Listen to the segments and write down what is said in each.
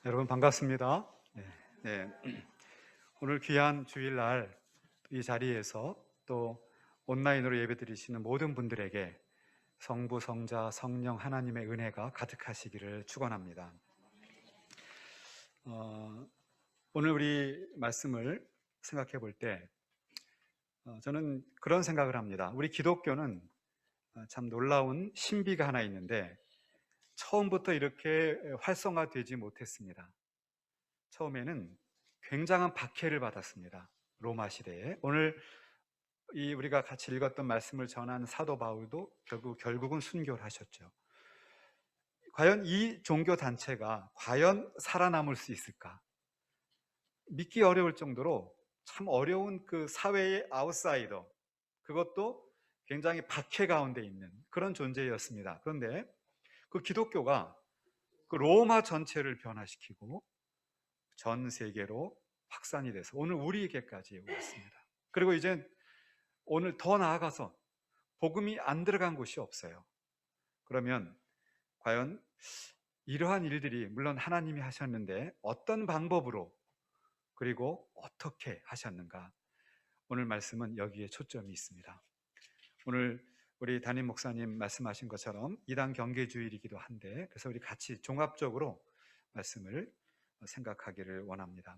여러분 반갑습니다. 네. 오늘 귀한 주일날 이 자리에서 또 온라인으로 예배드리시는 모든 분들에게 성부, 성자, 성령 하나님의 은혜가 가득하시기를 축원합니다. 오늘 우리 말씀을 생각해 볼 때 저는 그런 생각을 합니다. 우리 기독교는 참 놀라운 신비가 하나 있는데 처음부터 이렇게 활성화되지 못했습니다. 처음에는 굉장한 박해를 받았습니다. 로마 시대에. 오늘 우리가 같이 읽었던 말씀을 전한 사도 바울도 결국은 순교를 하셨죠. 과연 이 종교 단체가 과연 살아남을 수 있을까? 믿기 어려울 정도로 참 어려운 그 사회의 아웃사이더, 그것도 굉장히 박해 가운데 있는 그런 존재였습니다. 그런데 그 기독교가 그 로마 전체를 변화시키고 전 세계로 확산이 돼서 오늘 우리에게까지 왔습니다. 그리고 이제 오늘 더 나아가서 복음이 안 들어간 곳이 없어요. 그러면 과연 이러한 일들이 물론 하나님이 하셨는데 어떤 방법으로 그리고 어떻게 하셨는가? 오늘 말씀은 여기에 초점이 있습니다. 오늘 우리 담임 목사님 말씀하신 것처럼 이단 경계주일이기도 한데 그래서 우리 같이 종합적으로 말씀을 생각하기를 원합니다.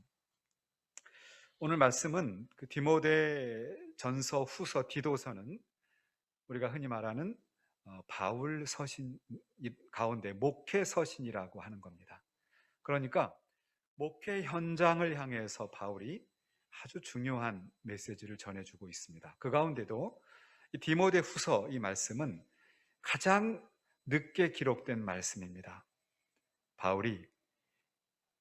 오늘 말씀은 그 디모데 전서, 후서, 디도서는 우리가 흔히 말하는 바울 서신 가운데 목회 서신이라고 하는 겁니다. 그러니까 목회 현장을 향해서 바울이 아주 중요한 메시지를 전해주고 있습니다. 그 가운데도 이 디모데 후서 이 말씀은 가장 늦게 기록된 말씀입니다. 바울이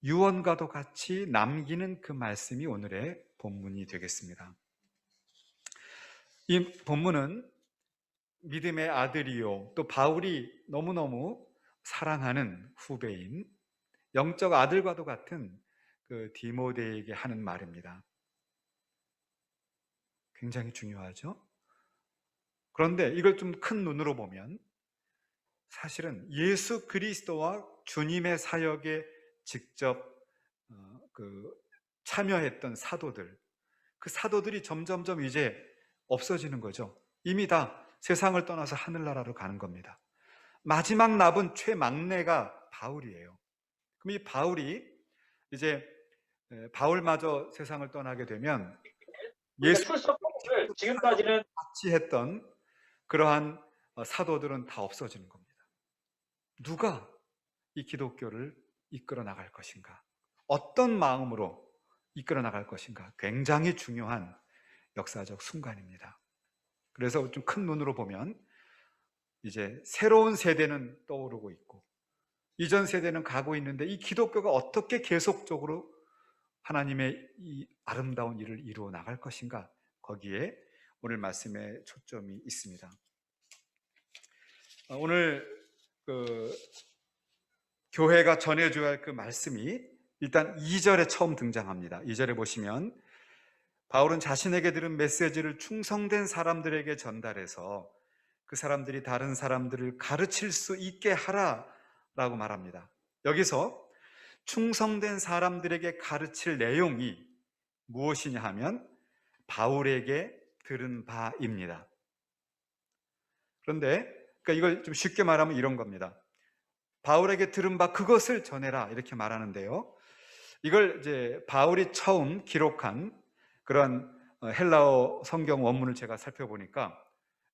유언과도 같이 남기는 그 말씀이 오늘의 본문이 되겠습니다. 이 본문은 믿음의 아들이요 또 바울이 너무너무 사랑하는 후배인 영적 아들과도 같은 그 디모데에게 하는 말입니다. 굉장히 중요하죠. 그런데 이걸 좀 큰 눈으로 보면 사실은 예수 그리스도와 주님의 사역에 직접 참여했던 사도들, 그 사도들이 점점점 이제 없어지는 거죠. 이미 다 세상을 떠나서 하늘나라로 가는 겁니다. 마지막 남은 최막내가 바울이에요. 그럼 이 바울이 이제 바울마저 세상을 떠나게 되면 우리가 예수 출석을 지금까지는 같이 했던 그러한 사도들은 다 없어지는 겁니다. 누가 이 기독교를 이끌어 나갈 것인가? 어떤 마음으로 이끌어 나갈 것인가? 굉장히 중요한 역사적 순간입니다. 그래서 좀 큰 눈으로 보면 이제 새로운 세대는 떠오르고 있고 이전 세대는 가고 있는데 이 기독교가 어떻게 계속적으로 하나님의 이 아름다운 일을 이루어 나갈 것인가? 거기에 오늘 말씀에 초점이 있습니다. 오늘 그 교회가 전해줘야 할 그 말씀이 일단 2절에 처음 등장합니다. 2절에 보시면 바울은 자신에게 들은 메시지를 충성된 사람들에게 전달해서 그 사람들이 다른 사람들을 가르칠 수 있게 하라라고 말합니다. 여기서 충성된 사람들에게 가르칠 내용이 무엇이냐 하면 바울에게 들은 바입니다. 그런데 그러니까 이걸 좀 쉽게 말하면 이런 겁니다. 바울에게 들은 바 그것을 전해라 이렇게 말하는데요. 이걸 이제 바울이 처음 기록한 그런 헬라어 성경 원문을 제가 살펴보니까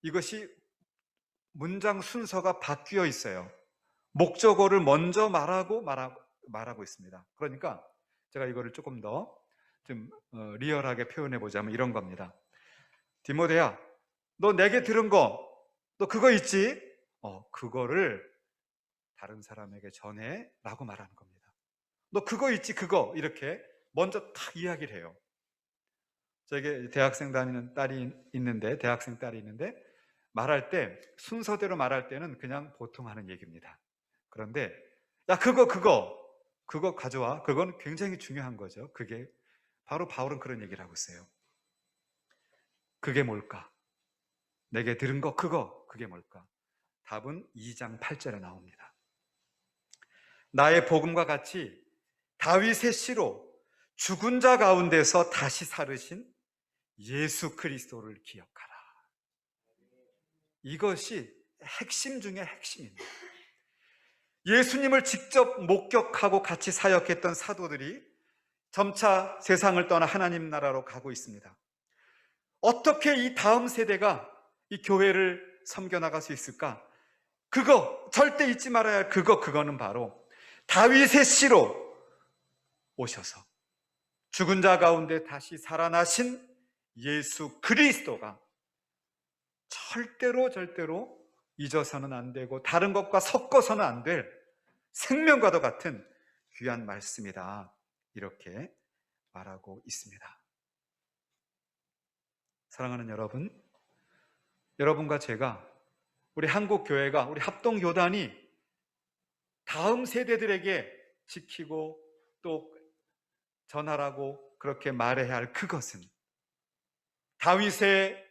이것이 문장 순서가 바뀌어 있어요. 목적어를 먼저 말하고 있습니다. 그러니까 제가 이거를 조금 더 좀 리얼하게 표현해 보자면 이런 겁니다. 디모데야, 너 내게 들은 거, 너 그거 있지? 그거를 다른 사람에게 전해라고 말하는 겁니다. 너 그거 있지? 그거 이렇게 먼저 탁 이야기를 해요. 저에게 대학생 다니는 딸이 있는데 대학생 딸이 있는데 말할 때 순서대로 말할 때는 그냥 보통 하는 얘기입니다. 그런데 야 그거 가져와. 그건 굉장히 중요한 거죠. 그게 바로 바울은 그런 얘기를 하고 있어요. 그게 뭘까? 내게 들은 거 그게 뭘까? 답은 2장 8절에 나옵니다. 나의 복음과 같이 다윗의 씨로 죽은 자 가운데서 다시 살으신 예수 그리스도를 기억하라. 이것이 핵심 중의 핵심입니다. 예수님을 직접 목격하고 같이 사역했던 사도들이 점차 세상을 떠나 하나님 나라로 가고 있습니다. 어떻게 이 다음 세대가 이 교회를 섬겨나갈 수 있을까? 그거 절대 잊지 말아야 할 그거는 바로 다윗의 씨로 오셔서 죽은 자 가운데 다시 살아나신 예수 그리스도가 절대로 잊어서는 안 되고 다른 것과 섞어서는 안 될 생명과도 같은 귀한 말씀이다, 이렇게 말하고 있습니다. 사랑하는 여러분, 여러분과 제가, 우리 한국교회가, 우리 합동교단이 다음 세대들에게 지키고 또 전하라고 그렇게 말해야 할 그것은 다윗의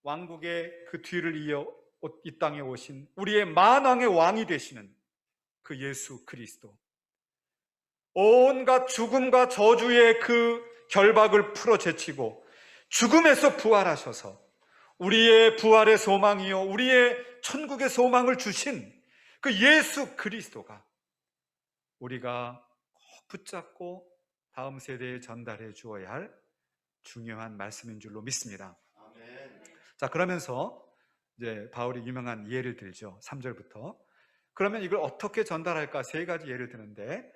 왕국의 그 뒤를 이어 이 땅에 오신 우리의 만왕의 왕이 되시는 그 예수 그리스도, 온갖 죽음과 저주의 그 결박을 풀어 제치고 죽음에서 부활하셔서 우리의 부활의 소망이요 우리의 천국의 소망을 주신 그 예수 그리스도가 우리가 꼭 붙잡고 다음 세대에 전달해 주어야 할 중요한 말씀인 줄로 믿습니다. 자, 그러면서 이제 바울이 유명한 예를 들죠. 3절부터. 그러면 이걸 어떻게 전달할까? 세 가지 예를 드는데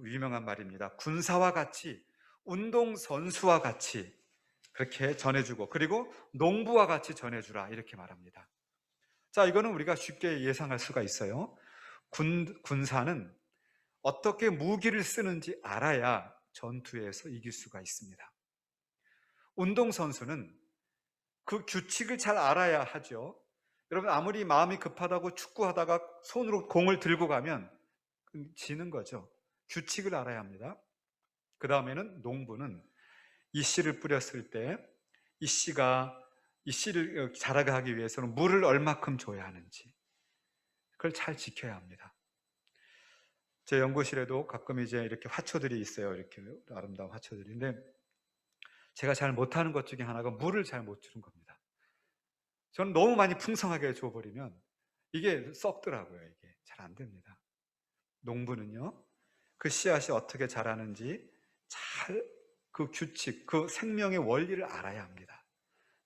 유명한 말입니다. 군사와 같이, 운동선수와 같이 그렇게 전해주고, 그리고 농부와 같이 전해주라, 이렇게 말합니다. 자, 이거는 우리가 쉽게 예상할 수가 있어요. 군사는 어떻게 무기를 쓰는지 알아야 전투에서 이길 수가 있습니다. 운동선수는 그 규칙을 잘 알아야 하죠. 여러분, 아무리 마음이 급하다고 축구하다가 손으로 공을 들고 가면 지는 거죠. 규칙을 알아야 합니다. 그 다음에는 농부는 이 씨를 뿌렸을 때 이 씨를 자라게 하기 위해서는 물을 얼마큼 줘야 하는지 그걸 잘 지켜야 합니다. 제 연구실에도 가끔 이제 이렇게 화초들이 있어요. 이렇게 아름다운 화초들인데 제가 잘 못하는 것 중에 하나가 물을 잘 못 주는 겁니다. 저는 너무 많이 풍성하게 줘버리면 이게 썩더라고요. 이게 잘 안 됩니다. 농부는요, 그 씨앗이 어떻게 자라는지 잘 그 규칙, 그 생명의 원리를 알아야 합니다.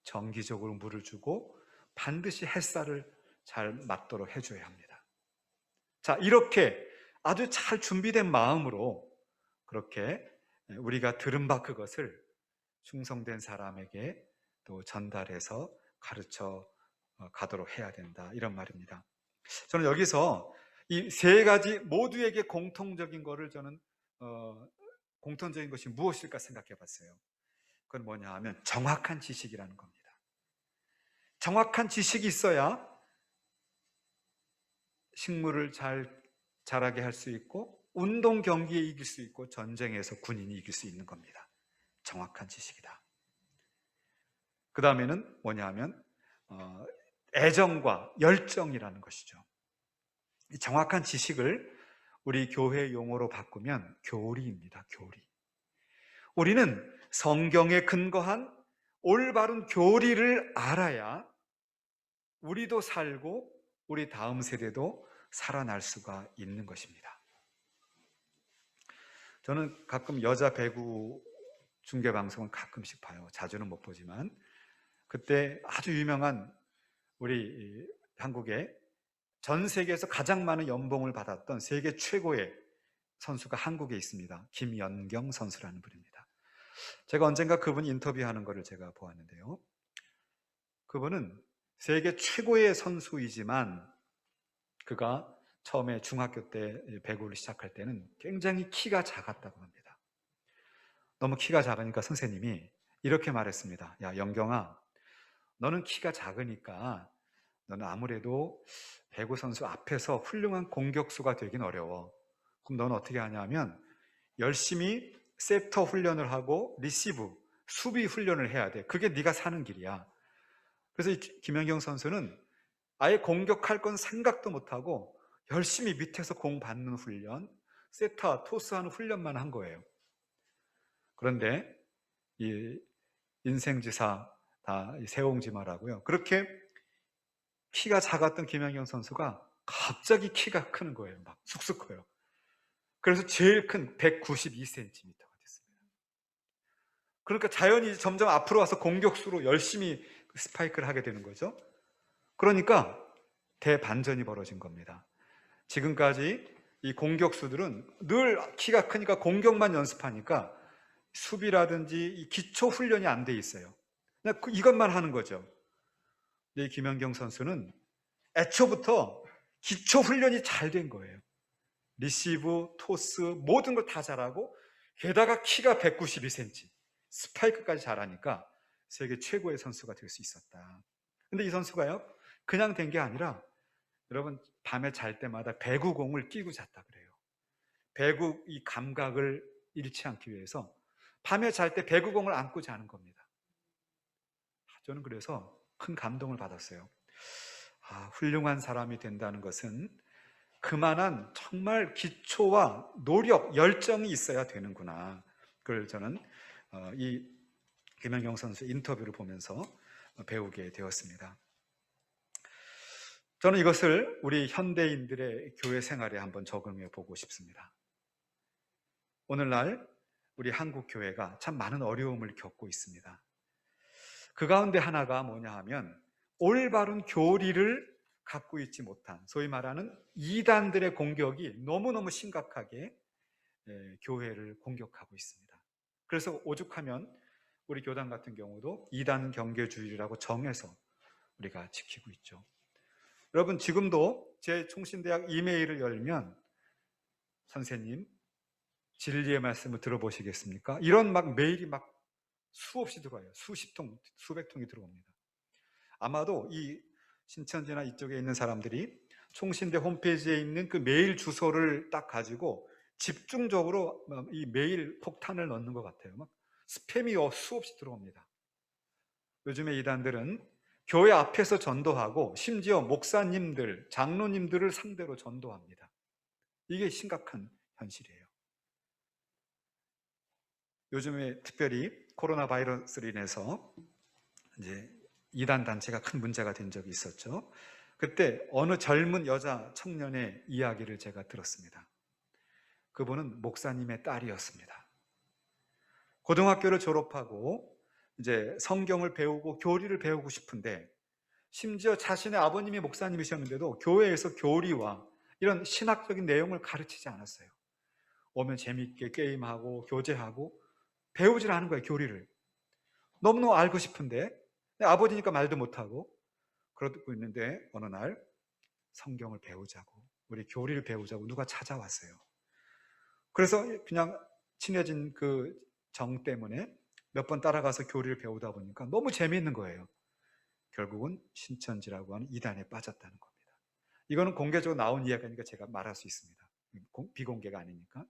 정기적으로 물을 주고 반드시 햇살을 잘 맞도록 해줘야 합니다. 자, 이렇게 아주 잘 준비된 마음으로 그렇게 우리가 들은 바 그것을 충성된 사람에게 또 전달해서 가르쳐 가도록 해야 된다, 이런 말입니다. 저는 여기서 이 세 가지 모두에게 공통적인 거를 저는 공통적인 것이 무엇일까 생각해 봤어요. 그건 뭐냐 하면 정확한 지식이라는 겁니다. 정확한 지식이 있어야 식물을 잘 자라게 할 수 있고 운동 경기에 이길 수 있고 전쟁에서 군인이 이길 수 있는 겁니다. 정확한 지식이다. 그 다음에는 뭐냐 하면 애정과 열정이라는 것이죠. 이 정확한 지식을 우리 교회 용어로 바꾸면 교리입니다. 교리. 우리는 성경에 근거한 올바른 교리를 알아야 우리도 살고 우리 다음 세대도 살아날 수가 있는 것입니다. 저는 가끔 여자 배구 중계 방송을 가끔씩 봐요. 자주는 못 보지만 그때 아주 유명한 우리 한국의 전 세계에서 가장 많은 연봉을 받았던 세계 최고의 선수가 한국에 있습니다. 김연경 선수라는 분입니다. 제가 언젠가 그분 인터뷰하는 것을 제가 보았는데요. 그분은 세계 최고의 선수이지만 그가 처음에 중학교 때 배구를 시작할 때는 굉장히 키가 작았다고 합니다. 너무 키가 작으니까 선생님이 이렇게 말했습니다. 야, 연경아, 너는 키가 작으니까 너는 아무래도 배구 선수 앞에서 훌륭한 공격수가 되긴 어려워. 그럼 너는 어떻게 하냐면 열심히 세터 훈련을 하고 리시브, 수비 훈련을 해야 돼. 그게 네가 사는 길이야. 그래서 이 김연경 선수는 아예 공격할 건 생각도 못하고 열심히 밑에서 공 받는 훈련, 세타, 토스하는 훈련만 한 거예요. 그런데 이 인생지사 다 세옹지마라고요. 그렇게 키가 작았던 김연경 선수가 갑자기 키가 크는 거예요. 막 쑥쑥 커요. 그래서 제일 큰 192cm가 됐습니다. 그러니까 자연이 점점 앞으로 와서 공격수로 열심히 스파이크를 하게 되는 거죠. 그러니까 대반전이 벌어진 겁니다. 지금까지 이 공격수들은 늘 키가 크니까 공격만 연습하니까 수비라든지 이 기초 훈련이 안 돼 있어요. 그냥 이것만 하는 거죠. 이 김연경 선수는 애초부터 기초 훈련이 잘 된 거예요. 리시브, 토스 모든 걸 다 잘하고 게다가 키가 192cm, 스파이크까지 잘하니까 세계 최고의 선수가 될 수 있었다. 근데 이 선수가요, 그냥 된 게 아니라 여러분 밤에 잘 때마다 배구공을 끼고 잤다 그래요. 배구 이 감각을 잃지 않기 위해서 밤에 잘 때 배구공을 안고 자는 겁니다. 저는 그래서 큰 감동을 받았어요. 훌륭한 사람이 된다는 것은 그만한 정말 기초와 노력, 열정이 있어야 되는구나. 그걸 저는 이 김연경 선수 인터뷰를 보면서 배우게 되었습니다. 저는 이것을 우리 현대인들의 교회 생활에 한번 적용해 보고 싶습니다. 오늘날 우리 한국 교회가 참 많은 어려움을 겪고 있습니다. 그 가운데 하나가 뭐냐 하면 올바른 교리를 갖고 있지 못한 소위 말하는 이단들의 공격이 너무너무 심각하게 교회를 공격하고 있습니다. 그래서 오죽하면 우리 교단 같은 경우도 이단 경계주의라고 정해서 우리가 지키고 있죠. 여러분 지금도 제 총신대학 이메일을 열면 선생님 진리의 말씀을 들어보시겠습니까? 이런 막 메일이 막 수없이 들어와요. 수십 통, 수백 통이 들어옵니다. 아마도 이 신천지나 이쪽에 있는 사람들이 총신대 홈페이지에 있는 그 메일 주소를 딱 가지고 집중적으로 이 메일 폭탄을 넣는 것 같아요. 막 스팸이 수없이 들어옵니다. 요즘에 이단들은 교회 앞에서 전도하고 심지어 목사님들, 장로님들을 상대로 전도합니다. 이게 심각한 현실이에요. 요즘에 특별히 코로나 바이러스로 인해서 이제 이단 단체가 큰 문제가 된 적이 있었죠. 그때 어느 젊은 여자 청년의 이야기를 제가 들었습니다. 그분은 목사님의 딸이었습니다. 고등학교를 졸업하고 이제 성경을 배우고 교리를 배우고 싶은데 심지어 자신의 아버님이 목사님이셨는데도 교회에서 교리와 이런 신학적인 내용을 가르치지 않았어요. 오면 재미있게 게임하고 교제하고 배우질 않은 거예요, 교리를. 너무너무 알고 싶은데 아버지니까 말도 못하고 그러고 있는데 어느 날 성경을 배우자고 우리 교리를 배우자고 누가 찾아왔어요. 그래서 그냥 친해진 그 정 때문에 몇 번 따라가서 교리를 배우다 보니까 너무 재미있는 거예요. 결국은 신천지라고 하는 이단에 빠졌다는 겁니다. 이거는 공개적으로 나온 이야기니까 제가 말할 수 있습니다. 비공개가 아니니까.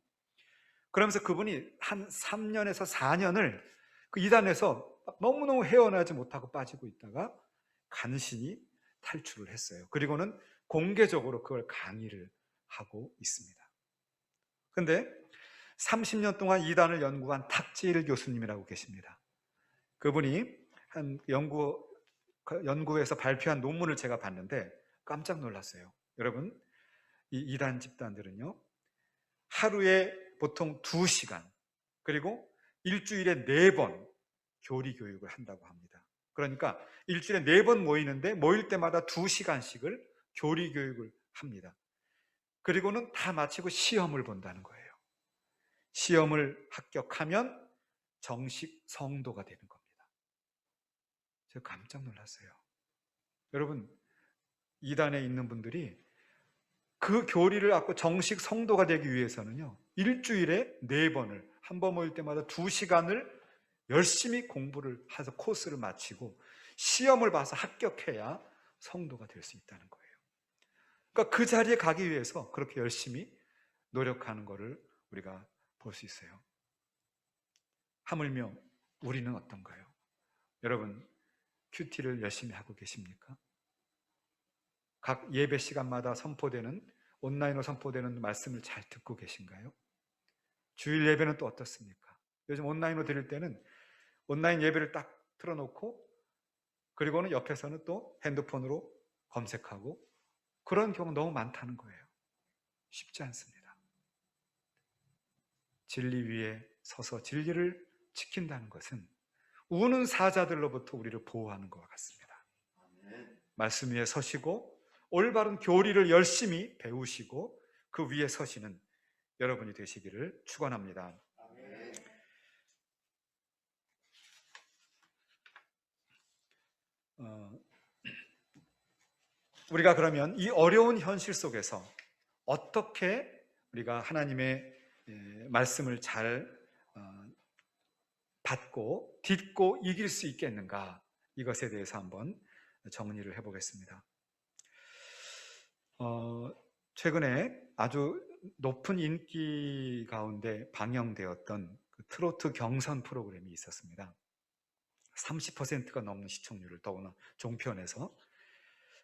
그러면서 그분이 한 3년에서 4년을 그 이단에서 너무너무 헤어나지 못하고 빠지고 있다가 간신히 탈출을 했어요. 그리고는 공개적으로 그걸 강의를 하고 있습니다. 근데 30년 동안 이단을 연구한 탁지일 교수님이라고 계십니다. 그분이 한 연구에서 발표한 논문을 제가 봤는데 깜짝 놀랐어요. 여러분, 이 이단 집단들은요, 하루에 보통 2시간, 그리고 일주일에 4번 교리 교육을 한다고 합니다. 그러니까 일주일에 4번 모이는데 모일 때마다 2시간씩을 교리 교육을 합니다. 그리고는 다 마치고 시험을 본다는 거예요. 시험을 합격하면 정식 성도가 되는 겁니다. 제가 깜짝 놀랐어요. 여러분, 이단에 있는 분들이 그 교리를 갖고 정식 성도가 되기 위해서는요, 일주일에 4번을, 한 번 모일 때마다 2시간을 열심히 공부를 해서 코스를 마치고 시험을 봐서 합격해야 성도가 될 수 있다는 거예요. 그러니까 그 자리에 가기 위해서 그렇게 열심히 노력하는 것을 우리가 볼 수 있어요. 하물며 우리는 어떤가요? 여러분, 큐티를 열심히 하고 계십니까? 각 예배 시간마다 선포되는 온라인으로 선포되는 말씀을 잘 듣고 계신가요? 주일 예배는 또 어떻습니까? 요즘 온라인으로 드릴 때는 온라인 예배를 딱 틀어놓고 그리고는 옆에서는 또 핸드폰으로 검색하고 그런 경우 너무 많다는 거예요. 쉽지 않습니다. 진리 위에 서서 진리를 지킨다는 것은 우는 사자들로부터 우리를 보호하는 것과 같습니다. 말씀 위에 서시고 올바른 교리를 열심히 배우시고 그 위에 서시는 여러분이 되시기를 축원합니다. 우리가 그러면 이 어려운 현실 속에서 어떻게 우리가 하나님의 말씀을 잘 받고 딛고 이길 수 있겠는가, 이것에 대해서 한번 정리를 해보겠습니다. 최근에 아주 높은 인기 가운데 방영되었던 그 트로트 경선 프로그램이 있었습니다. 30%가 넘는 시청률을, 더구나 종편에서.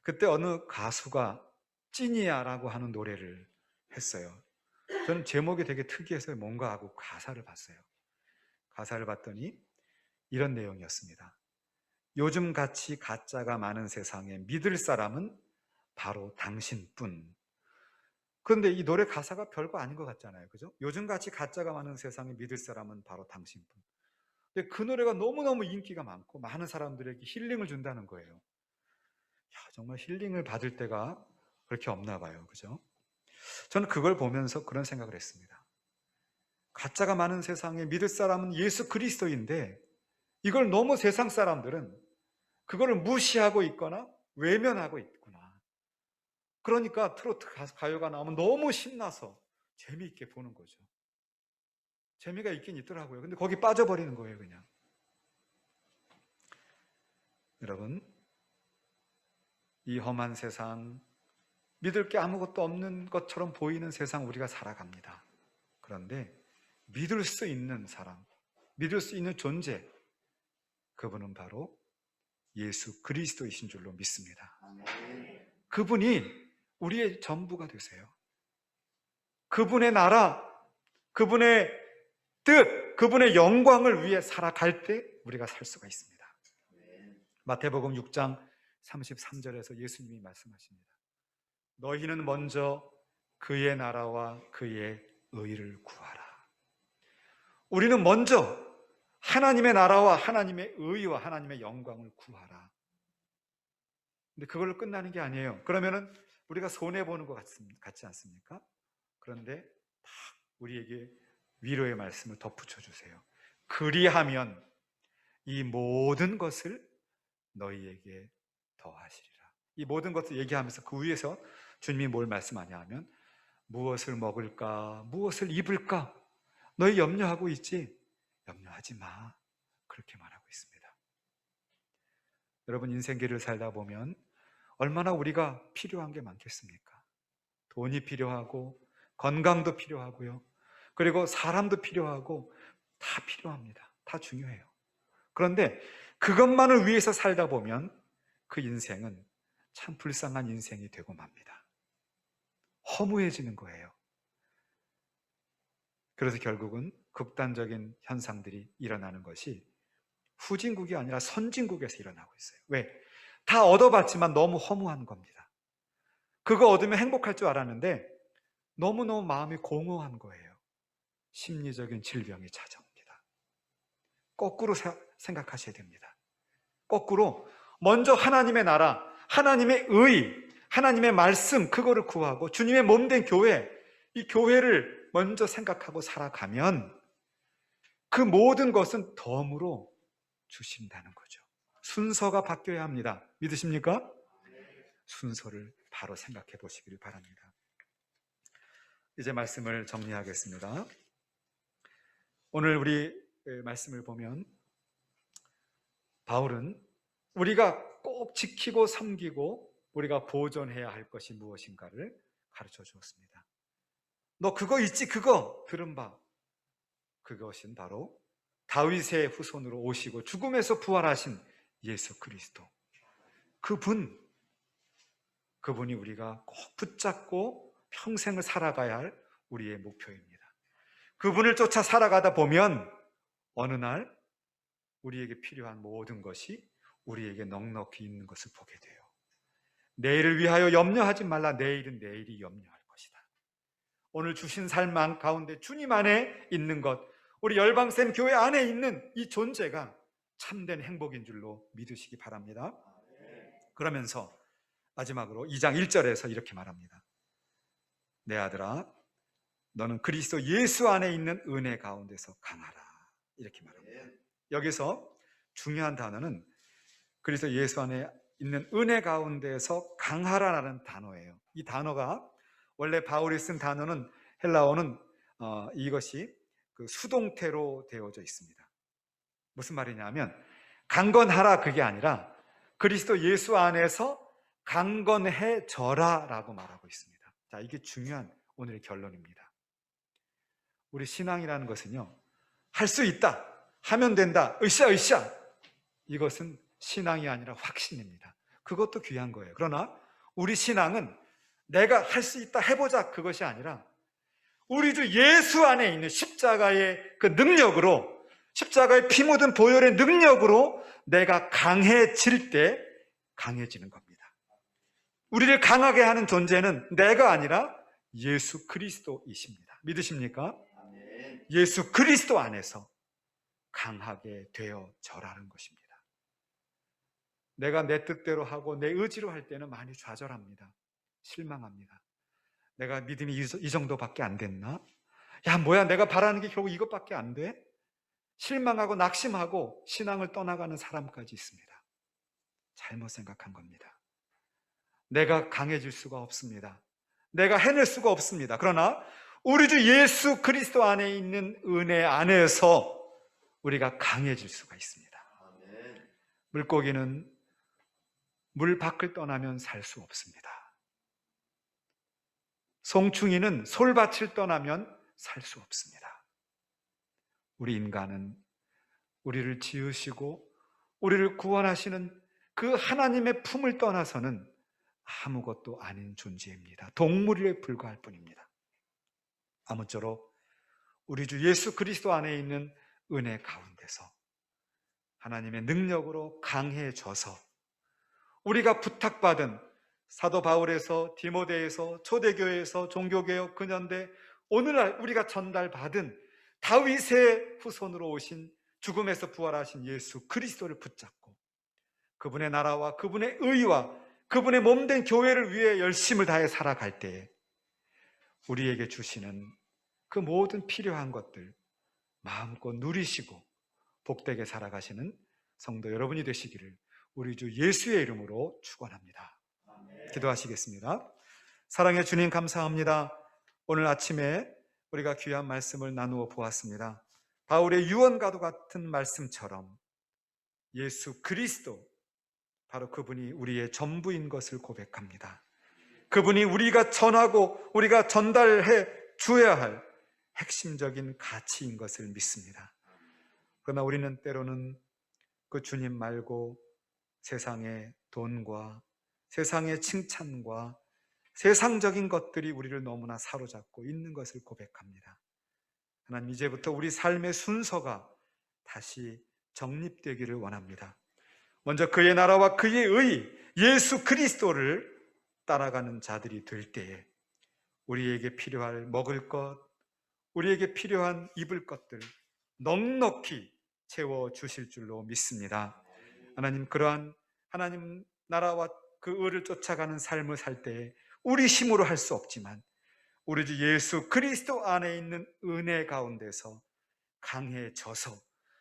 그때 어느 가수가 찐이야라고 하는 노래를 했어요. 저는 제목이 되게 특이해서 뭔가 하고 가사를 봤어요. 가사를 봤더니 이런 내용이었습니다. 요즘같이 가짜가 많은 세상에 믿을 사람은 바로 당신뿐. 그런데 이 노래 가사가 별거 아닌 것 같잖아요. 그죠? 요즘같이 가짜가 많은 세상에 믿을 사람은 바로 당신뿐. 근데 그 노래가 너무너무 인기가 많고 많은 사람들에게 힐링을 준다는 거예요. 야, 정말 힐링을 받을 때가 그렇게 없나 봐요. 그죠? 저는 그걸 보면서 그런 생각을 했습니다. 가짜가 많은 세상에 믿을 사람은 예수 그리스도인데 이걸 너무 세상 사람들은 그거를 무시하고 있거나 외면하고 있구나. 그러니까 트로트 가요가 나오면 너무 신나서 재미있게 보는 거죠. 재미가 있긴 있더라고요. 근데 거기 빠져버리는 거예요, 그냥. 여러분, 이 험한 세상, 믿을 게 아무것도 없는 것처럼 보이는 세상 우리가 살아갑니다. 그런데 믿을 수 있는 사람, 믿을 수 있는 존재, 그분은 바로 예수 그리스도이신 줄로 믿습니다. 그분이 우리의 전부가 되세요. 그분의 나라, 그분의 뜻, 그분의 영광을 위해 살아갈 때 우리가 살 수가 있습니다. 마태복음 6장 33절에서 예수님이 말씀하십니다. 너희는 먼저 그의 나라와 그의 의를 구하라. 우리는 먼저 하나님의 나라와 하나님의 의와 하나님의 영광을 구하라. 근데 그걸로 끝나는 게 아니에요. 그러면은 우리가 손해보는 것 같지 않습니까? 그런데 딱 우리에게 위로의 말씀을 덧붙여 주세요. 그리하면 이 모든 것을 너희에게 더하시리라. 이 모든 것을 얘기하면서 그 위에서 주님이 뭘 말씀하냐 하면 무엇을 먹을까? 무엇을 입을까? 너희 염려하고 있지? 염려하지 마. 그렇게 말하고 있습니다. 여러분, 인생길을 살다 보면 얼마나 우리가 필요한 게 많겠습니까? 돈이 필요하고 건강도 필요하고요. 그리고 사람도 필요하고 다 필요합니다. 다 중요해요. 그런데 그것만을 위해서 살다 보면 그 인생은 참 불쌍한 인생이 되고 맙니다. 허무해지는 거예요. 그래서 결국은 극단적인 현상들이 일어나는 것이 후진국이 아니라 선진국에서 일어나고 있어요. 왜? 다 얻어봤지만 너무 허무한 겁니다. 그거 얻으면 행복할 줄 알았는데 너무너무 마음이 공허한 거예요. 심리적인 질병이 찾아옵니다. 거꾸로 생각하셔야 됩니다. 거꾸로 먼저 하나님의 나라, 하나님의 의, 하나님의 말씀, 그거를 구하고 주님의 몸된 교회, 이 교회를 먼저 생각하고 살아가면 그 모든 것은 덤으로 주신다는 거죠. 순서가 바뀌어야 합니다. 믿으십니까? 순서를 바로 생각해 보시기를 바랍니다. 이제 말씀을 정리하겠습니다. 오늘 우리 말씀을 보면 바울은 우리가 꼭 지키고 섬기고 우리가 보존해야 할 것이 무엇인가를 가르쳐 주었습니다. 너 그거 있지? 그거 들은 바. 그것은 바로 다윗의 후손으로 오시고 죽음에서 부활하신 예수 그리스도. 그분이 우리가 꼭 붙잡고 평생을 살아가야 할 우리의 목표입니다. 그분을 쫓아 살아가다 보면 어느 날 우리에게 필요한 모든 것이 우리에게 넉넉히 있는 것을 보게 돼요. 내일을 위하여 염려하지 말라. 내일은 내일이 염려할 것이다. 오늘 주신 삶 가운데 주님 안에 있는 것, 우리 열방샘 교회 안에 있는 이 존재가 참된 행복인 줄로 믿으시기 바랍니다. 그러면서 마지막으로 2장 1절에서 이렇게 말합니다. 내 아들아, 너는 그리스도 예수 안에 있는 은혜 가운데서 강하라. 이렇게 말합니다. 여기서 중요한 단어는 그리스도 예수 안에 있는 은혜 가운데서 강하라라는 단어예요. 이 단어가 원래 바울이 쓴 단어는 헬라어는 이것이 그 수동태로 되어져 있습니다. 무슨 말이냐면 강건하라 그게 아니라 그리스도 예수 안에서 강건해져라라고 말하고 있습니다. 자, 이게 중요한 오늘의 결론입니다. 우리 신앙이라는 것은요, 할 수 있다, 하면 된다, 으쌰 이것은 신앙이 아니라 확신입니다. 그것도 귀한 거예요. 그러나 우리 신앙은 내가 할 수 있다, 해보자 그것이 아니라 우리 주 예수 안에 있는 십자가의 그 능력으로, 십자가의 피 묻은 보혈의 능력으로 내가 강해질 때 강해지는 겁니다. 우리를 강하게 하는 존재는 내가 아니라 예수 그리스도이십니다. 믿으십니까? 예수 그리스도 안에서 강하게 되어져라는 것입니다. 내가 내 뜻대로 하고 내 의지로 할 때는 많이 좌절합니다. 실망합니다. 내가 믿음이 이 정도밖에 안 됐나? 야, 뭐야, 내가 바라는 게 결국 이것밖에 안 돼? 실망하고 낙심하고 신앙을 떠나가는 사람까지 있습니다. 잘못 생각한 겁니다. 내가 강해질 수가 없습니다. 내가 해낼 수가 없습니다. 그러나 우리 주 예수 그리스도 안에 있는 은혜 안에서 우리가 강해질 수가 있습니다. 물고기는 물 밖을 떠나면 살 수 없습니다. 송충이는 솔밭을 떠나면 살 수 없습니다. 우리 인간은 우리를 지으시고 우리를 구원하시는 그 하나님의 품을 떠나서는 아무것도 아닌 존재입니다. 동물에 불과할 뿐입니다. 아무쪼록 우리 주 예수 그리스도 안에 있는 은혜 가운데서 하나님의 능력으로 강해져서 우리가 부탁받은 사도 바울에서 디모데에서 초대교회에서 종교개혁 근현대 오늘날 우리가 전달받은 다윗의 후손으로 오신 죽음에서 부활하신 예수 그리스도를 붙잡고 그분의 나라와 그분의 의와 그분의 몸된 교회를 위해 열심을 다해 살아갈 때에 우리에게 주시는 그 모든 필요한 것들 마음껏 누리시고 복되게 살아가시는 성도 여러분이 되시기를 우리 주 예수의 이름으로 축원합니다. 기도하시겠습니다. 사랑의 주님 감사합니다. 오늘 아침에 우리가 귀한 말씀을 나누어 보았습니다. 바울의 유언과도 같은 말씀처럼 예수 그리스도 바로 그분이 우리의 전부인 것을 고백합니다. 그분이 우리가 전하고 우리가 전달해 줘야 할 핵심적인 가치인 것을 믿습니다. 그러나 우리는 때로는 그 주님 말고 세상의 돈과 세상의 칭찬과 세상적인 것들이 우리를 너무나 사로잡고 있는 것을 고백합니다. 하나님, 이제부터 우리 삶의 순서가 다시 정립되기를 원합니다. 먼저 그의 나라와 그의 의, 예수 그리스도를 따라가는 자들이 될 때에 우리에게 필요할 먹을 것, 우리에게 필요한 입을 것들 넉넉히 채워주실 줄로 믿습니다. 하나님, 그러한 하나님 나라와 그 의를 쫓아가는 삶을 살 때에 우리 힘으로 할 수 없지만 우리 주 예수 그리스도 안에 있는 은혜 가운데서 강해져서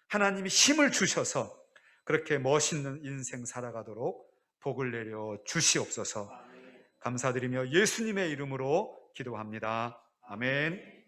하나님이 힘을 주셔서 그렇게 멋있는 인생 살아가도록 복을 내려 주시옵소서. 감사드리며 예수님의 이름으로 기도합니다. 아멘.